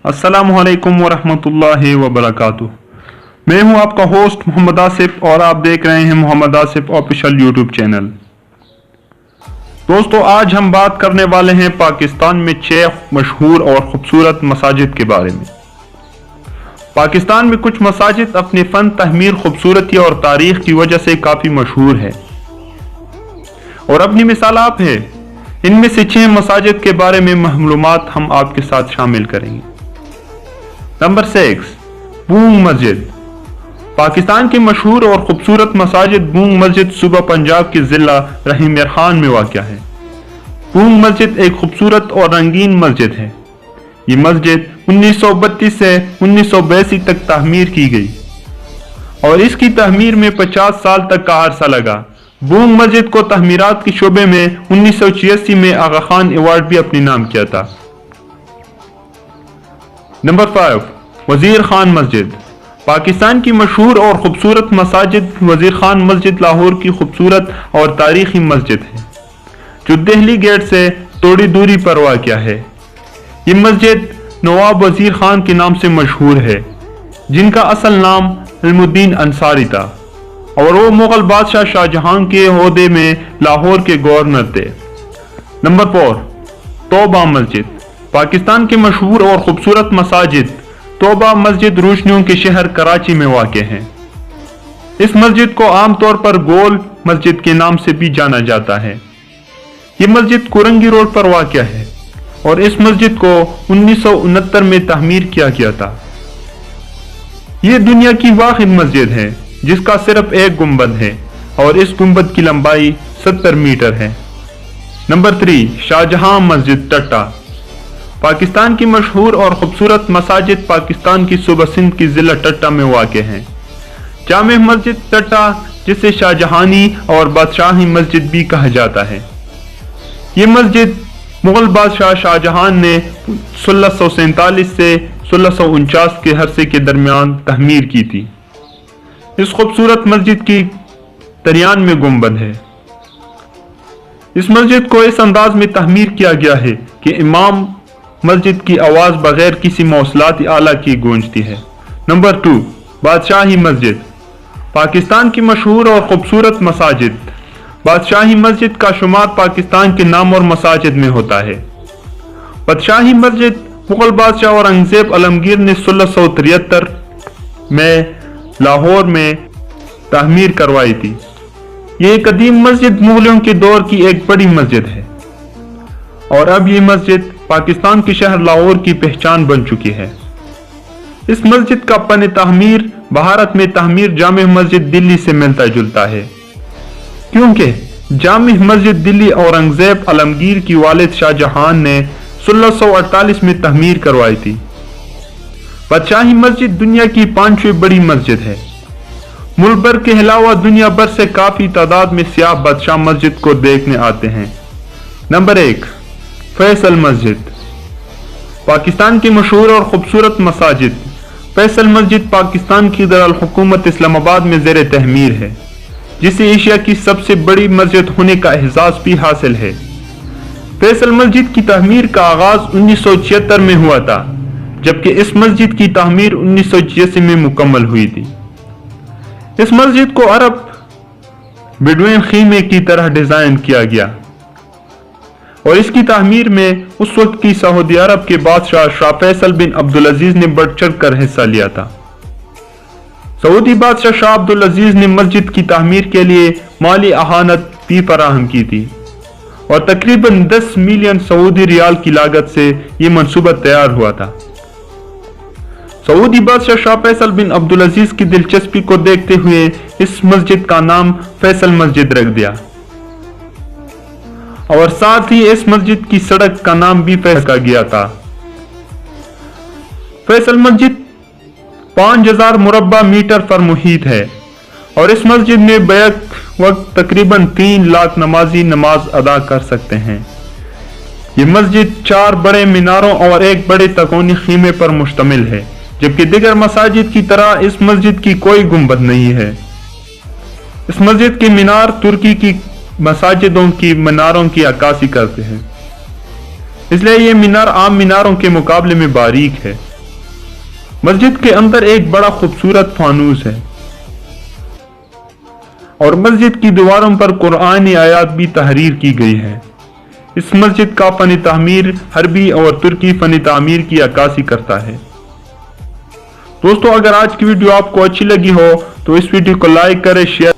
अस्सलामु अलैकुम वरहमतुल्लाहि वबरकातुह। मैं हूं आपका होस्ट मोहम्मद आसिफ और आप देख रहे हैं Mohammad Asif official YouTube channel. दोस्तों, आज हम बात करने वाले हैं पाकिस्तान में 6 मशहूर और खूबसूरत मसाजिद के बारे में। पाकिस्तान में कुछ मसाजिद अपने फन, तहमीर, खूबसूरती और तारीख की वजह से काफ़ी मशहूर है और अपनी मिसाल आप है। इनमें से 6 मसाजिद के बारे में मालूमात हम आपके साथ शामिल करेंगे। नंबर 6, बूंग मस्जिद। पाकिस्तान की मशहूर और खूबसूरत मसाजिद बूंग मस्जिद सूबा पंजाब के जिला रहीम खान में वाक़ है। बूंग मस्जिद एक खूबसूरत और रंगीन मस्जिद है। ये मस्जिद 1932 से 1982 तक तामीर की गई और इसकी तहमीर में 50 साल तक का अरसा लगा। बूंग मस्जिद को तहमीरात के शोबे में 1986 में आगा खान अवार्ड भी अपने नाम किया था। नंबर 5, वजीर खान मस्जिद। पाकिस्तान की मशहूर और खूबसूरत मसाजिद वजीर खान मस्जिद लाहौर की खूबसूरत और तारीखी मस्जिद है जो दिल्ली गेट से थोड़ी दूरी पर वाक़ है। ये मस्जिद नवाब वजीर खान के नाम से मशहूर है, जिनका असल नाम इल्मुद्दीन अंसारी था और वो मुगल बादशाह शाहजहां के ओहदे में लाहौर के गवर्नर थे। नंबर 4, तौबा मस्जिद। पाकिस्तान के मशहूर और खूबसूरत मसाजिद तौबा मस्जिद रोशनियों के शहर कराची में वाक़ है। इस मस्जिद को आमतौर पर गोल मस्जिद के नाम से भी जाना जाता है। ये मस्जिद कुरंगी रोड पर वाक़ है और इस मस्जिद को 1969 में तामीर किया गया था। ये दुनिया की वाहिद मस्जिद है जिसका सिर्फ एक गुंबद है और इस गुंबद की लंबाई 70 मीटर है। नंबर 3, शाहजहां मस्जिद टट्टा। पाकिस्तान की मशहूर और खूबसूरत मसाजिद पाकिस्तान की सूबा सिंध की जिला टट्टा में वाक़ है। जामे मस्जिद टट्टा, जिसे शाहजहानी और बादशाही मस्जिद भी कहा जाता है, ये मस्जिद मुगल बादशाह शाहजहां ने 1647 से 1649 के अरसे के दरमियान तहमीर की थी। इस खूबसूरत मस्जिद की दरियान में गुंबद है। इस मस्जिद को इस अंदाज में तहमीर किया गया है कि इमाम मस्जिद की आवाज बगैर किसी मौसलाती आला की गूंजती है। नंबर 2, बादशाही मस्जिद। पाकिस्तान की मशहूर और खूबसूरत मसाजिद बादशाही मस्जिद का शुमार पाकिस्तान के नाम और मसाजिद में होता है। बादशाही मस्जिद मुगल बादशाह औरंगजेब आलमगीर ने 1673 में लाहौर में तामीर करवाई थी। ये कदीम मस्जिद मुगलों के दौर की एक बड़ी मस्जिद है और अब ये मस्जिद पाकिस्तान के शहर लाहौर की पहचान बन चुकी है। इस मस्जिद का पन तामीर भारत में तामीर जामे मस्जिद दिल्ली से मिलता जुलता है, क्योंकि जामे मस्जिद दिल्ली औरंगजेब आलमगीर की वालिद शाहजहां ने 1648 में तामीर करवाई थी। बादशाही मस्जिद दुनिया की 5वीं बड़ी मस्जिद है। मुल्क भर के अलावा दुनिया भर से काफी तादाद में सियाह बादशाह मस्जिद को देखने आते हैं। नंबर 1, फैसल मस्जिद। पाकिस्तान की मशहूर और खूबसूरत मसाजिद फैसल मस्जिद पाकिस्तान की दारुल हुकूमत इस्लामाबाद में ज़ेर तहमीर है, जिसे एशिया की सबसे बड़ी मस्जिद होने का एहसास भी हासिल है। फैसल मस्जिद की तहमीर का आगाज 1976 में हुआ था, जबकि इस मस्जिद की तहमीर 1986 में मुकम्मल हुई थी। इस मस्जिद को अरब बेडुइन खीमे की तरह डिजाइन किया गया और इसकी तामीर में उस वक्त की सऊदी अरब के बादशाह शाह फैसल बिन अब्दुल अजीज ने बढ़ चढ़ कर हिस्सा लिया था। सऊदी बादशाह शाह अब्दुल अजीज ने मस्जिद की तामीर के लिए माली अहानत भी फराहम की थी और तकरीबन 10 मिलियन सऊदी रियाल की लागत से यह मंसूबा तैयार हुआ था। सऊदी बादशाह शाह फैसल बिन अब्दुल अजीज की दिलचस्पी को देखते हुए इस मस्जिद का नाम फैसल मस्जिद रख दिया और साथ ही इस मस्जिद की सड़क का नाम भी फैसल रखा गया था। फैसल मस्जिद 5000 मुरब्बा मीटर पर मुहित है और इस मस्जिद में बैक वक्त तकरीबन 3 लाख नमाजी नमाज अदा कर सकते हैं। ये मस्जिद 4 बड़े मीनारों और एक बड़े तकोनी खीमे पर मुश्तमिल है, जबकि दीगर मसाजिद की तरह इस मस्जिद की कोई गुंबद नहीं है। इस मस्जिद के मीनार तुर्की की मसाजिदों की मीनारों की अक्कासी करते हैं, इसलिए ये मीनार आम मीनारों के मुकाबले में बारीक है مسجد کے اندر ایک بڑا خوبصورت فانوس ہے اور مسجد کی دیواروں پر قرآنی آیات بھی تحریر کی گئی ہے۔ اس مسجد کا فن تعمیر عربی اور ترکی فن تعمیر کی عکاسی کرتا ہے۔ دوستو اگر آج کی ویڈیو آپ کو اچھی لگی ہو تو اس ویڈیو کو لائک کریں، شیئر